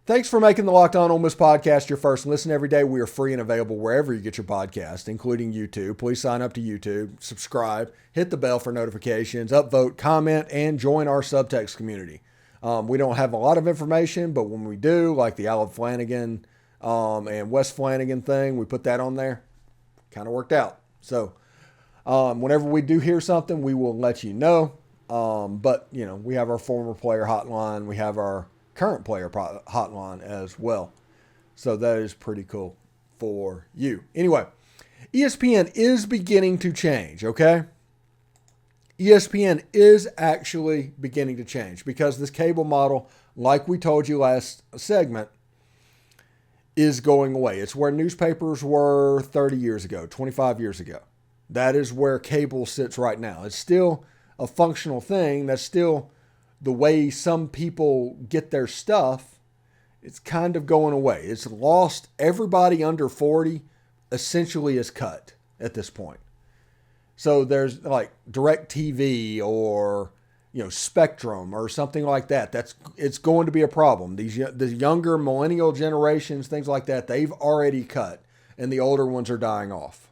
Thanks for making the Locked On Ole Miss podcast your first listen every day. We are free and available wherever you get your podcast, including YouTube. Please sign up to YouTube, subscribe, hit the bell for notifications, upvote, comment, and join our Subtext community. We don't have a lot of information, but when we do, like the Alan Flanagan and Wes Flanagan thing, we put that on there. Kind of worked out. So whenever we do hear something, we will let you know. But, you know, we have our former player hotline. We have our current player hotline as well. So that is pretty cool for you. Anyway, ESPN is beginning to change, okay? ESPN is actually beginning to change because this cable model, like we told you last segment, is going away. It's where newspapers were 30 years ago, 25 years ago. That is where cable sits right now. It's still a functional thing. That's still the way some people get their stuff. It's kind of going away. It's lost. Everybody under 40 essentially is cut at this point. So there's like DirecTV or, you know, Spectrum or something like that. It's going to be a problem. The younger millennial generations, things like that, they've already cut, and the older ones are dying off,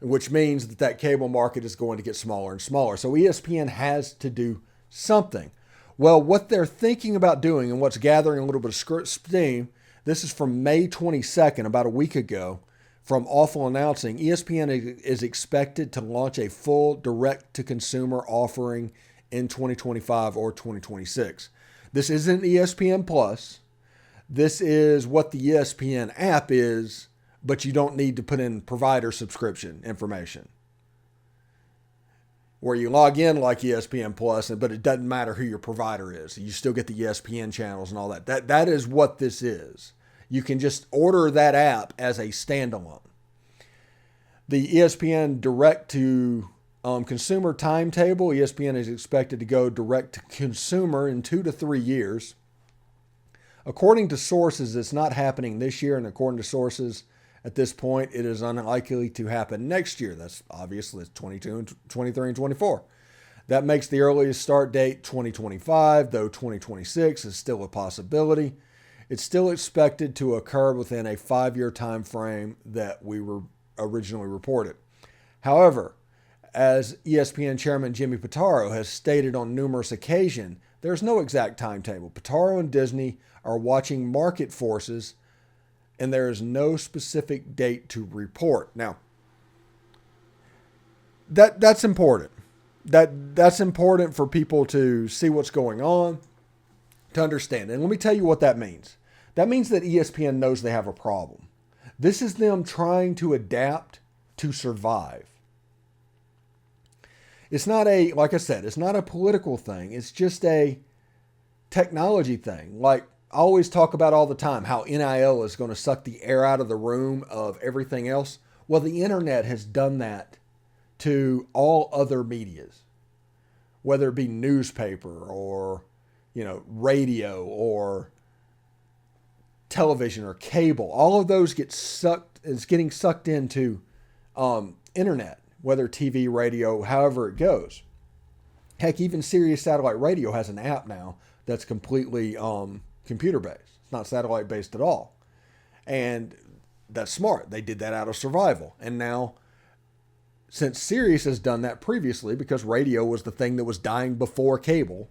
which means that cable market is going to get smaller and smaller. So ESPN has to do something. Well, what they're thinking about doing and what's gathering a little bit of steam, this is from May 22nd, about a week ago, from Awful Announcing. ESPN is expected to launch a full direct-to-consumer offering in 2025 or 2026. This isn't ESPN Plus. This is what the ESPN app is, but you don't need to put in provider subscription information, where you log in like ESPN Plus, but it doesn't matter who your provider is. You still get the ESPN channels and all that. That is what this is. You can just order that app as a standalone. The ESPN direct to consumer timetable, ESPN is expected to go direct to consumer in 2 to 3 years. According to sources, it's not happening this year, and according to sources, at this point, it is unlikely to happen next year. That's obviously it's 22, and 23, and 24. That makes the earliest start date 2025, though 2026 is still a possibility. It's still expected to occur within a 5-year time frame that we were originally reported. However, as ESPN chairman Jimmy Pitaro has stated on numerous occasions, there's no exact timetable. Pitaro and Disney are watching market forces, and there is no specific date to report. Now, that's important. That's important for people to see what's going on, to understand. And let me tell you what that means. That means that ESPN knows they have a problem. This is them trying to adapt to survive. It's not like I said, it's not a political thing. It's just a technology thing. Like I always talk about all the time, how NIL is going to suck the air out of the room of everything else. Well, the internet has done that to all other medias, whether it be newspaper or, radio or television or cable. All of those getting sucked into internet, whether TV, radio, however it goes. Heck, even Sirius Satellite Radio has an app now that's completely computer-based. It's not satellite-based at all. And that's smart. They did that out of survival. And now, since Sirius has done that previously, because radio was the thing that was dying before cable,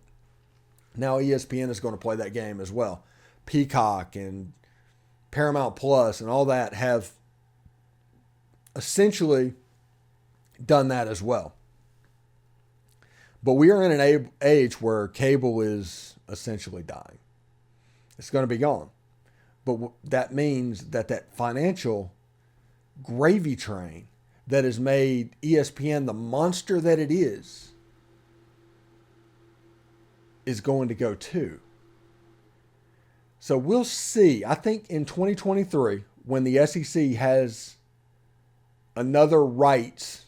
now ESPN is going to play that game as well. Peacock and Paramount Plus and all that have essentially done that as well. But we are in an age where cable is essentially dying. It's going to be gone. But that means that financial gravy train that has made ESPN the monster that it is going to go too. So we'll see. I think in 2023, when the SEC has another rights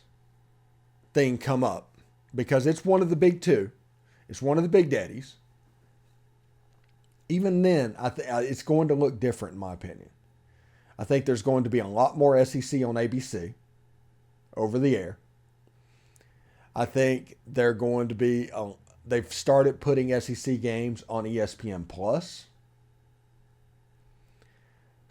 thing come up, because it's one of the big two, it's one of the big daddies, even then, it's going to look different in my opinion. I think there's going to be a lot more SEC on ABC over the air. I think they're going to be, they've started putting SEC games on ESPN Plus.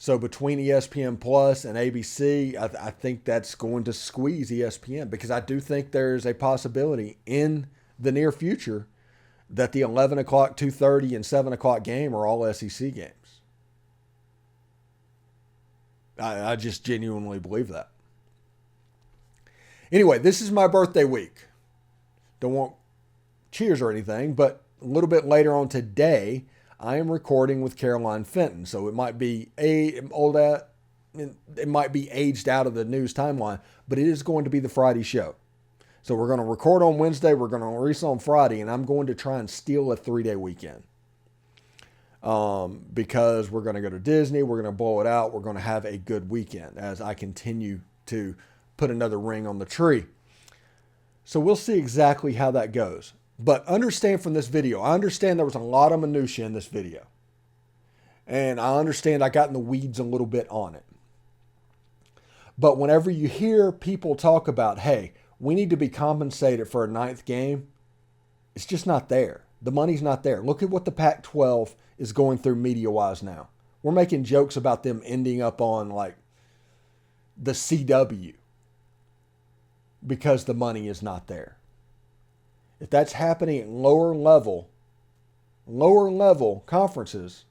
So between ESPN Plus and ABC, I think that's going to squeeze ESPN, because I do think there's a possibility in the near future that the 11 o'clock, 2:30, and 7 o'clock game are all SEC games. I just genuinely believe that. Anyway, this is my birthday week. Don't want cheers or anything, but a little bit later on today, I am recording with Caroline Fenton. So it might be it might be aged out of the news timeline, but it is going to be the Friday show. So we're going to record on Wednesday, we're going to release on Friday, and I'm going to try and steal a 3-day weekend. Because we're going to go to Disney, we're going to blow it out, we're going to have a good weekend as I continue to put another ring on the tree. So we'll see exactly how that goes. But understand from this video, I understand there was a lot of minutia in this video. And I understand I got in the weeds a little bit on it. But whenever you hear people talk about, hey, we need to be compensated for a 9th game, it's just not there. The money's not there. Look at what the Pac-12 is going through media-wise now. We're making jokes about them ending up on like the CW because the money is not there. If that's happening at lower level conferences,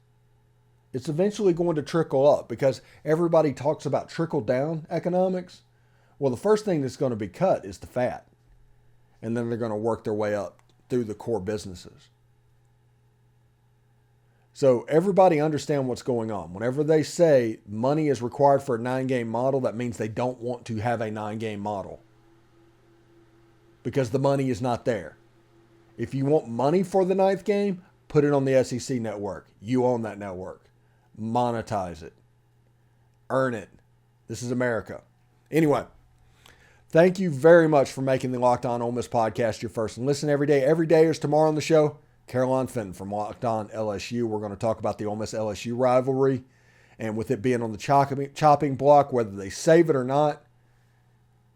it's eventually going to trickle up, because everybody talks about trickle-down economics. Well, the first thing that's going to be cut is the fat. And then they're going to work their way up through the core businesses. So everybody understand what's going on. Whenever they say money is required for a 9-game model, that means they don't want to have a 9-game model, because the money is not there. If you want money for the 9th game, put it on the SEC network. You own that network. Monetize it. Earn it. This is America. Anyway, thank you very much for making the Locked On Ole Miss podcast your first and listen every day. Every day is tomorrow on the show. Caroline Fenton from Locked On LSU. We're going to talk about the Ole Miss LSU rivalry, and with it being on the chopping block, whether they save it or not,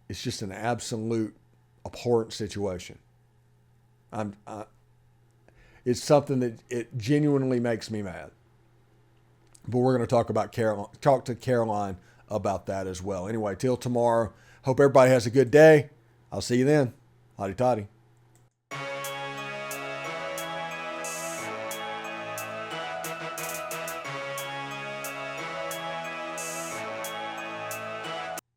it's just an absolute abhorrent situation. It's something that it genuinely makes me mad. But we're going to talk to Caroline about that as well. Anyway, till tomorrow. Hope everybody has a good day. I'll see you then. Hotty toddy.